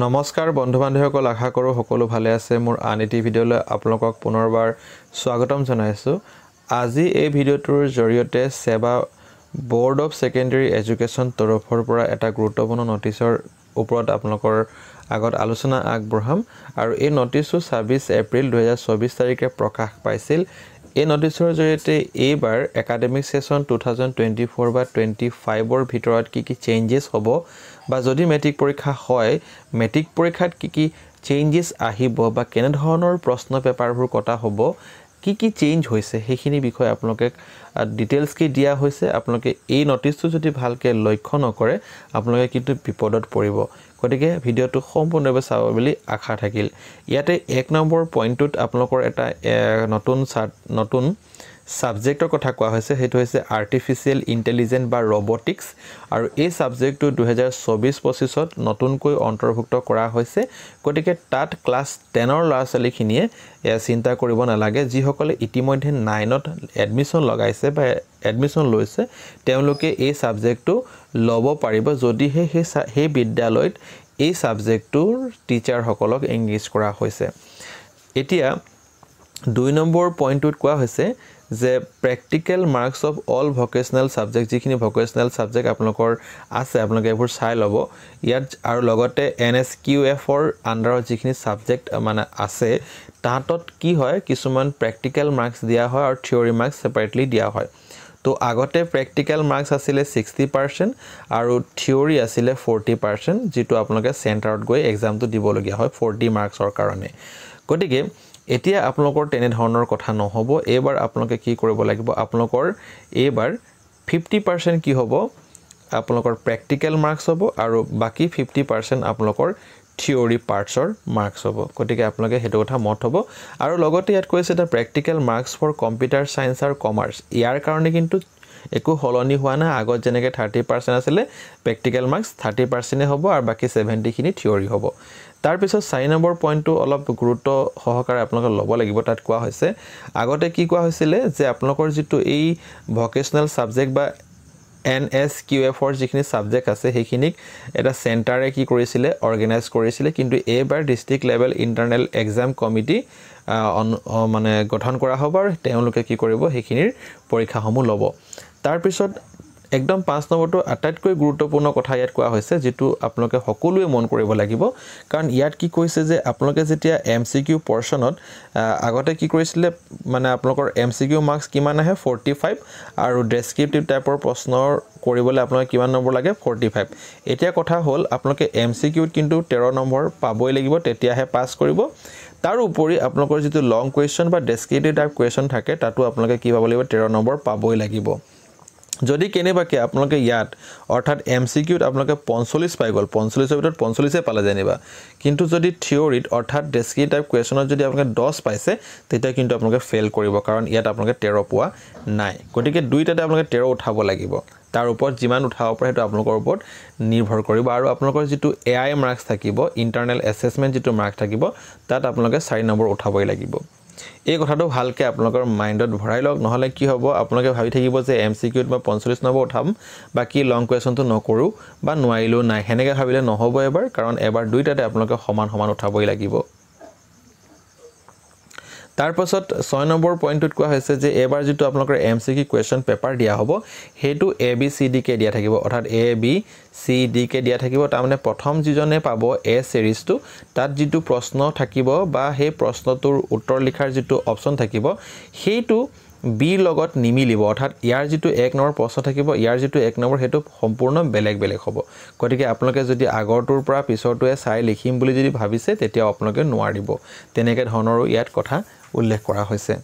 নমস্কাৰ বন্ধু বান্ধৱীসকল আশা কৰো সকলো ভালে আছে মোৰ আনএটি ভিডিঅলৈ আপোনালোকক পুনৰবাৰ স্বাগতম জনাইছো আজি এই ভিডিঅটোৰ জৰিয়তে সেৱা বোৰ্ড অফ সেকেন্ডাৰী এডুকেশ্যন তৰফৰ পৰা এটা গুৰুত্বপূৰ্ণ নটিছৰ ওপৰত আপোনালোকৰ আগত আলোচনা আগবঢ়াম আৰু এই নটিছটো 26 এপ্ৰিল 2024 তাৰিখে প্ৰকাশ পাইছিল এই নটিছৰ জৰিয়তে এইবাৰ একাডেমিক সেশন 2024 বা 25 ৰ ভিতৰত কি চেঞ্জেস হ'ব বা যদি মেট্ৰিক পৰীক্ষা হয় মেট্ৰিক পৰীক্ষাত কি চেঞ্জেস আহিব বা কেনে ধৰণৰ প্ৰশ্ন পেপাৰবোৰ কটা হ'ব কি চেঞ্জ হৈছে হেখিনি বিষয় আপোনালোকে ডিটেইলছ কি দিয়া হৈছে আপোনালোকে এই নটিছটো যদি ভালকে লক্ষ্য নকৰে আপোনালোকে কিন্তু বিপদত পৰিব গতিকে ভিডিওটো সম্পূৰ্ণভাৱে চাব বুলি আশা থাকিল ইয়াতে 1 নম্বৰ পইণ্টত আপোনালোকৰ এটা নতুন সাবজেক্টৰ কথা কোৱা হৈছে হেতু হৈছে আৰ্টিফিশিয়াল ইন্টেলিজেন্স বা ৰবটিক্স আৰু এই সাবজেক্টটো 2024-25 ত নতুনকৈ অন্তৰ্ভুক্ত কৰা হৈছে গতিকে তাত ক্লাস 10 ৰ ল'ৰা-ছোৱালীখিনিয়ে চিন্তা কৰিব নালাগে যিসকলে ইতিমধ্যে 9 ত এডমিশন লগাইছে বা এডমিশন লৈছে তেওঁলোকে এই সাবজেক্টটো ল'ব পাৰিব যদি সেই বিদ্যালয়ত এই সাবজেক্টটোৰ টিচাৰ সকলক এংগেজ কৰা হৈছে এতিয়া 2 নম্বৰ পইণ্টত কোৱা হৈছে যে practical marks of all vocational subject যিখিনি ভোকেশনাল সাবজেক্ট আপোনালোকৰ আছে আপোনালোকে এবোৰ চাই ল'ব ইয়াত আৰু লগতে NSQF ৰ আন্ডাৰত যিখিনি সাবজেক্ট মানে আছে তাতত কি হয় কিছুমান প্ৰ্যাকটিক্যাল মাৰ্কস দিয়া হয় আৰু থিওৰি মাৰ্কস সেপাৰেটলি দিয়া হয় তো আগতে প্ৰ্যাকটিক্যাল মাৰ্কস আছিল 60% আৰু থিওৰি আছিল 40% যেটো আপোনালোকে চেণ্টাৰত গৈ এক্সামটো দিবলগীয়া হয় 40 মাৰ্কসৰ কাৰণে গতিকে এতিয়া আপোনালোকৰ তেনে ধৰণৰ কথা নহব এবাৰ আপোনালোকে কি কৰিব লাগিব আপোনালোকৰ এবাৰ 50% কি হ'ব আপোনালোকৰ প্ৰ্যাকটিক্যাল মাৰ্কস হ'ব আৰু বাকি 50% আপোনালোকৰ থিওৰি পাৰ্টছৰ মাৰ্কস হ'ব গতিকে আপোনালোকে হেতু কথা মত হ'ব আৰু লগতে ইয়াত কৈছে এটা প্ৰ্যাকটিক্যাল মাৰ্কস ফৰ কম্পিউটাৰ সায়েন্স আৰু কমাৰ্চ ইয়াৰ কাৰণে কিন্তু একো হলনি হোৱা না আগত যেনেকে 30% আছিল প্ৰ্যাকটিক্যাল মাৰ্কস 30% হ'ব আৰু বাকি 70 খিনি থিওৰি হ'ব তাৰ পিছত 4 নম্বৰ পইণ্টটো অলপ গুৰুত্ব সহকাৰে আপোনালোকে ল'ব লাগিব তাত কোৱা হৈছে আগতে কি কোৱা হৈছিল যে আপোনালোকৰ যেটো এই ভোকেশনাল সাবজেক্ট বা NSQF ৰ যিখিনি সাবজেক্ট আছে হেখিনিক এটা চেণ্টাৰে কি কৰিছিল অৰ্গানাইজ কৰিছিল কিন্তু এবাৰ district level internal exam committee মানে গঠন কৰা হ'ব আৰু তেওঁলোকে কি কৰিব হেখিনিৰ পৰীক্ষাসমূহ ল'ব তাৰ পিছত একদম 5 নম্বৰটো আটাইতকৈ গুৰুত্বপূৰ্ণ কথা ইয়াত কোৱা হৈছে যেটো আপোনালোকে সকলোৱে মন কৰিব লাগিব কাৰণ ইয়াত কি কৈছে যে আপোনালোকে যেতিয়া MCQ পৰ্চনত আগতে কি কৰিছিল মানে আপোনালোকৰ MCQ মাৰ্কস কিমান আহে 45 আৰু ডেসক্ৰিপটিভ টাইপৰ প্ৰশ্নৰ কৰিবলৈ আপোনালোকে কিমান নম্বৰ লাগে 45 এতিয়া কথা হ'ল আপোনালোকে MCQ কিন্তু 13 নম্বৰ পাবই লাগিব তেতিয়াহে পাস কৰিব তাৰ উপৰি আপোনালোকৰ যেটো লং কোৱেশ্চন বা ডেসক্ৰিপটিভ টাইপ কোৱেশ্চন থাকে তাতো আপোনালোকে কি পাব লাগিব 13 নম্বৰ পাবই লাগিব যদি কেনেবাকে আপোনালোকে ইয়াত অৰ্থাৎ MCQত আপোনালোকে 45 পাই গল 45 ৰ ভিতৰত 45 পালে জানিবা কিন্তু যদি থিওৰিত অৰ্থাৎ ডেসক্ৰিপটিভ টাইপ কোৱেশ্চনত যদি আপোনালোকে 10 পাইছে তেতিয়া কিন্তু আপোনালোকে ফেল কৰিব কাৰণ ইয়াত আপোনালোকে 13 পোৱা নাই গতিকে দুইটাতে আপোনালোকে 13 উঠাব লাগিব তাৰ ওপৰত যিমান উঠাব পাৰে হেতু আপোনালোকৰ ওপৰত নিৰ্ভৰ কৰিব আৰু আপোনালোকৰ যেটো AI মাৰ্কস থাকিব ইন্টাৰনেল এসেসমেন্ট যেটো মাৰ্ক থাকিব তাত আপোনালোকে 4 নম্বৰ উঠাবই লাগিব এই কথাটো ভালকে আপোনালোকৰ মাইন্ডত ভৰাই লওক নহলে কি হ'ব আপোনালোকে ভাবি থাকিব যে MCQত মই 45 নম্বৰ উঠাম বাকি লং কোৱেশ্চনটো নকৰো বা নোৱাৰিলো নাই হেনেকে ভাবিলে নহব এবাৰ কাৰণ এবাৰ দুইটাতে আপোনালোকে সমান উঠাবই লাগিব তাৰ পাছত 6 নম্বৰ পইণ্টত কোৱা হৈছে যে এবাৰ যেটো আপোনালোকৰ MCQ কোৱেশ্চন পেপাৰ দিয়া হ'ব হেতু ABCD কে দিয়া থাকিব অৰ্থাৎ ABCD কে দিয়া থাকিব তাৰ মানে প্ৰথম যিজনে পাব A সিৰিজটো তাত যেটো প্ৰশ্ন থাকিব বা সেই প্ৰশ্নটোৰ উত্তৰ লিখাৰ যেটো অপচন থাকিব হেতু B লগত নিমিলিব অৰ্থাৎ ইয়াৰ যেটো 1 নম্বৰ প্ৰশ্ন থাকিব ইয়াৰ যেটো 1 নম্বৰ হেতু সম্পূৰ্ণ বেলেগ হ'ব গতিকে আপোনালোকে যদি আগৰটোৰ পৰা পিছৰটোৱে চাই লিখিম বুলি যদি ভাবিছে তেতিয়া আপোনালোকে নোৱাৰিব তেনেকে ধৰণৰ ইয়াত কথা উল্লেখ কৰা হৈছে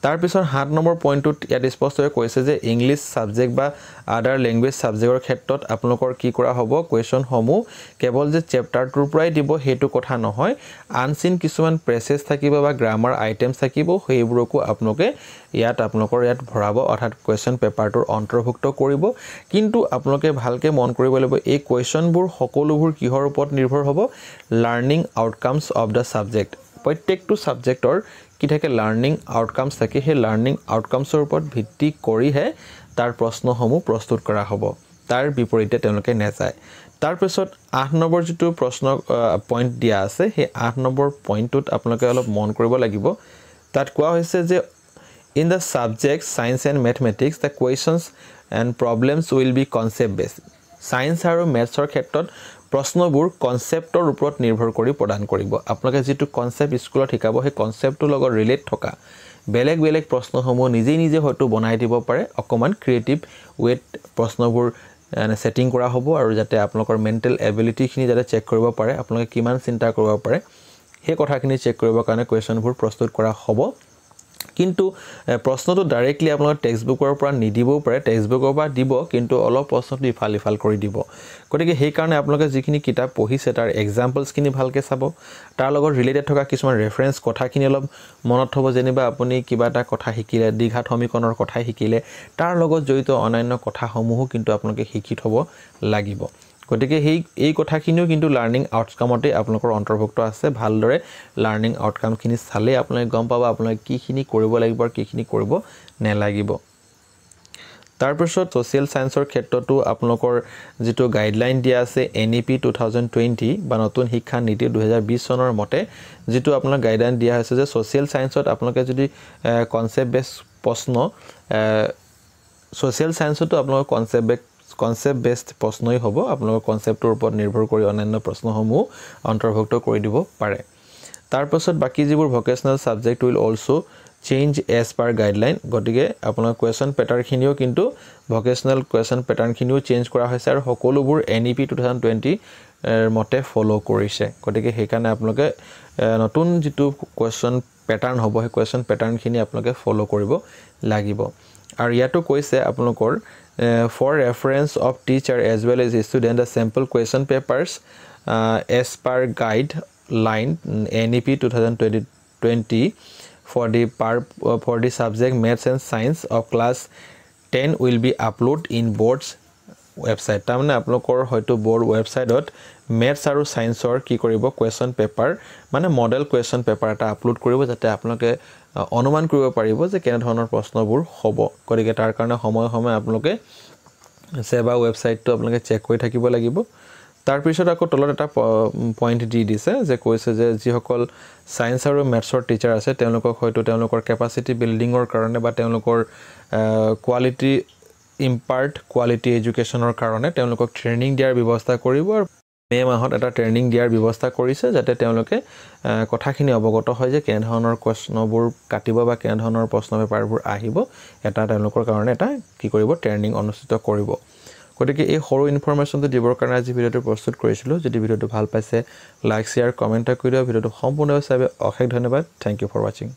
তাৰ পিছত 7 নম্বৰ পইণ্টত ইয়াত স্পষ্টকৈ কৈছে যে ইংলিশ সাবজেক্ট বা আদাৰ ল্যাঙ্গুৱেজ সাবজেক্টৰ ক্ষেত্ৰত আপোনালোকৰ কি কৰা হ'ব কোৱেশ্চন সমূহ কেৱল যে চেপ্টাৰটোৰ পৰাই দিব হেতু কথা নহয় আনসিন কিছুমান প্ৰেসেজ থাকিব বা গ্ৰামাৰ আইটেমছ থাকিব সেইবোৰকো আপোনালোকে আপোনালোকৰ ইয়াত ভৰাব অৰ্থাৎ কোৱেশ্চন পেপাৰটোৰ অন্তৰ্ভুক্ত কৰিব কিন্তু আপোনালোকে ভালকে মন কৰিব লাগিব এই কোৱেশ্চনবোৰ সকলোবোৰ কিহৰ ওপৰত নিৰ্ভৰ হ'ব লাৰ্নিং আউটকামছ অফ দা সাবজেক্ট প্ৰত্যেকটো সাবজেক্টৰ কি থাকে লাৰ্নিং আউটকামছ থাকে হে লাৰ্নিং আউটকামছৰ ওপৰত ভিত্তি কৰিহে তাৰ প্ৰশ্নসমূহ প্ৰস্তুত কৰা হ'ব তাৰ বিপৰীতে তেওঁলোকে নেজায় তাৰ পিছত 8 নম্বৰ যেটো প্ৰশ্ন পইণ্ট দিয়া আছে সেই 8 নম্বৰ পইণ্টত আপোনালোকে অলপ মন কৰিব লাগিব তাত কোৱা হৈছে যে in the subject science and mathematics the questions and problems will be concept based science আৰু mathsৰ ক্ষেত্ৰত প্ৰশ্নবোৰ কনসেপ্টৰ ওপৰত নিৰ্ভৰ কৰি প্ৰদান কৰিব আপোনালোকে যেটো কনসেপ্ট স্কুলত শিকাব সেই কনসেপ্টৰ লগত ৰিলেট থকা বেলেগ বেলেগ প্ৰশ্নসমূহ নিজে নিজে হয়তো বনাই দিব পাৰে অকমান ক্ৰিয়েটিভ ওয়েট প্ৰশ্নবোৰ সেটিং কৰা হ'ব আৰু যাতে আপোনালোকৰ মেন্টাল এবিলিটি খিনি যাতে চেক কৰিব পাৰে আপোনালোকে কিমান চিন্তা কৰিব পাৰে সেই কথাখিনি চেক কৰিবৰ কাৰণে কোৱেশ্চনবোৰ প্ৰস্তুত কৰা হ'ব কিন্তু প্ৰশ্নটো ডাইৰেক্টলি আপোনালোকৰ টেক্সটবুকৰ পৰা নিদিবও পাৰে টেক্সটবুকৰ পৰা দিব কিন্তু অলপ প্ৰশ্নটো ইফাল কৰি দিব গতিকে সেই কাৰণে আপোনালোকে যিখিনি কিতাপ পঢ়িছে তাৰ এক্সাম্পলছ খিনি ভালকে চাব তাৰ লগত ৰিলেটেড থকা কিছুমান ৰেফাৰেন্স কথাখিনি অলপ মনত থব যেনিবা আপুনি কিবা এটা কথা শিকিলে দ্বিঘাত সমীকৰণৰ কথা শিকিলে তাৰ লগত জড়িত অন্যান্য কথাসমূহ কিন্তু আপোনালোকে শিকি থব লাগিব গতিকে এই কথাখিনিও কিন্তু লাৰ্নিং আউটকামতে আপোনালোকৰ অন্তৰ্ভুক্ত আছে ভালদৰে লাৰ্নিং আউটকামখিনি চালে আপোনালোকে গম পাব আপোনালোকে কিখিনি কৰিব লাগিব আৰু কিখিনি কৰিব নেলাগিব তাৰপিছত সোশ্যাল সায়েন্সৰ ক্ষেত্ৰটো আপোনালোকৰ যেটো গাইডলাইন দিয়া আছে NEP 2020 বা নতুন শিক্ষা নীতি 2020 চনৰ মতে যেটো আপোনালোক গাইডলাইন দিয়া হৈছে যে সোশ্যাল সায়েন্সত আপোনালোকে যদি কনসেপ্ট বেস প্ৰশ্ন সোশ্যাল সায়েন্সতো আপোনালোকৰ কনসেপ্ট বেসড প্ৰশ্নই হ'ব আপোনালোকৰ কনসেপ্টৰ ওপৰত নিৰ্ভৰ কৰি অন্যান্য প্ৰশ্নসমূহ অন্তৰ্ভুক্ত কৰি দিব পাৰে তাৰ পাছত বাকি যিবোৰ vocational subject will also change as per guideline গতিকে আপোনাৰ কোৱেশ্চন পেটাৰ্ন খিনিও কিন্তু ভোকেশনাল কোৱেশ্চন পেটাৰ্ন খিনিও চেঞ্জ কৰা হৈছে আৰু সকলোবোৰ NEP 2020 এৰ মতে ফলো কৰিছে গতিকে সেই কাৰণে আপোনালোকে নতুন যেটো কোৱেশ্চন পেটাৰ্ন হ'ব সেই কোৱেশ্চন পেটাৰ্ন খিনি আপোনালোকে ফলো কৰিব লাগিব আৰু ইয়াতো কৈছে আপোনালোকৰ for reference of teacher as well as student the sample question papers as per guideline NEP 2020 for the subject maths and science of class 10 will be uploaded in board's website তাৰমানে আপোনালোকৰ হয়তো board websiteত maths আৰু scienceৰ কি কৰিব question paper মানে model question paper এটা upload কৰিব যাতে আপোনালোকে অনুমান কৰিব পাৰিব যে কেনে ধৰণৰ প্ৰশ্নবোৰ হ'ব গতিকে তাৰ কাৰণে সময় আপোনালোকে সেবা ওয়েবসাইটটো আপোনালোকে চেক কৰি থাকিব লাগিব তাৰ পিছত আকৌ তলত এটা পইণ্ট দি দিছে যে কৈছে যে যিসকল সায়েন্স আৰু ম্যাথছৰ টিচাৰ আছে তেওঁলোকক হয়তো তেওঁলোকৰ ক্যাপাসিটি বিল্ডিংৰ কাৰণে বা তেওঁলোকৰ কোৱালিটি ইম্পাৰ্ট কোৱালিটি এডুকেশ্যনৰ কাৰণে তেওঁলোকক ট্ৰেইনিং দিয়াৰ ব্যৱস্থা কৰিব আৰু মে মাহত এটা ট্ৰেইনিং দিয়াৰ ব্যৱস্থা কৰিছে যাতে তেওঁলোকে কথাখিনি অৱগত হয় যে কেনে ধৰণৰ প্ৰশ্নবোৰ কাটিব বা কেনে ধৰণৰ প্ৰশ্ন পেপাৰবোৰ আহিব এটা তেওঁলোকৰ কাৰণে এটা কি কৰিব ট্ৰেইনিং অনুষ্ঠিত কৰিব গতিকে এই সৰু ইনফৰমেশনটো দিবৰ কাৰণে আজি ভিডিওটো প্ৰস্তুত কৰিছিলো যদি ভিডিওটো ভাল পাইছে লাইক শেয়াৰ কমেন্ট কৰি দিও ভিডিওটো সম্পূৰ্ণভাৱে চাই অশেষ ধন্যবাদ থ্যাংক ইউ ফৰ ওয়াচিং